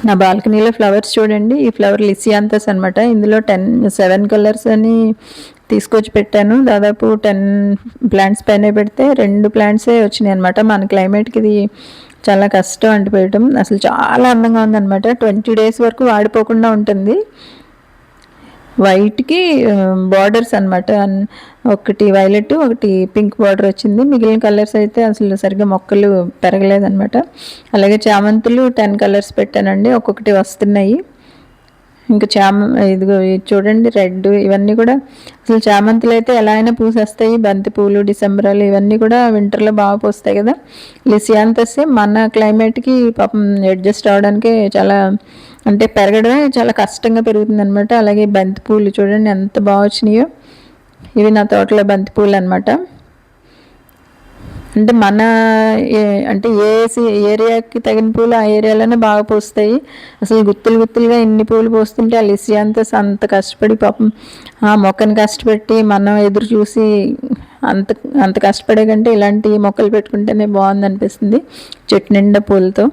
నా బాల్కనీలో ఫ్లవర్స్ చూడండి. ఈ ఫ్లవర్ లిసియాంథస్ అనమాట. ఇందులో 7 కలర్స్ అని తీసుకొచ్చి పెట్టాను. దాదాపు 10 ప్లాంట్స్ పైన పెడితే 2 ప్లాంట్సే వచ్చినాయి అనమాట. మన క్లైమేట్కి ఇది చాలా కష్టం అంటిపోయటం. అసలు చాలా అందంగా ఉందన్నమాట. 20 డేస్ వరకు వాడిపోకుండా ఉంటుంది. వైట్కి బార్డర్స్ అనమాట. ఒకటి వైలెట్, ఒకటి పింక్ బార్డర్ వచ్చింది. మిగిలిన కలర్స్ అయితే అసలు సరిగ్గా మొక్కలు పెరగలేదన్నమాట. అలాగే చామంతులు 10 కలర్స్ పెట్టానండి. ఒక్కొక్కటి వస్తున్నాయి. ఇంకా ఇదిగో చూడండి రెడ్, ఇవన్నీ కూడా అసలు చామంతులు అయితే ఎలా అయినా పూసేస్తాయి. బంతి పూలు, డిసెంబరాలు ఇవన్నీ కూడా వింటర్లో బాగా పూస్తాయి కదా. లిసియాంథస్ మన క్లైమేట్కి పాపం అడ్జస్ట్ అవ్వడానికి చాలా, అంటే పెరగడమే చాలా కష్టంగా పెరుగుతుంది అనమాట. అలాగే బంతి పూలు చూడండి ఎంత బాగా వచ్చినాయో. ఇవి నా తోటలో బంతి పూలు అనమాట. అంటే అంటే ఏరియాకి తగిన పూలు ఆ ఏరియాలోనే బాగా పూస్తాయి. అసలు గుత్తులుగా ఇన్ని పూలు పూస్తుంటే ఆ లిసియాంథస్ అంత కష్టపడి పాపం ఆ మొక్కని కష్టపెట్టి మనం ఎదురు చూసి అంత అంత కష్టపడే కంటే ఇలాంటి మొక్కలు పెట్టుకుంటేనే బాగుంది అనిపిస్తుంది చెట్టు నిండా పూలతో.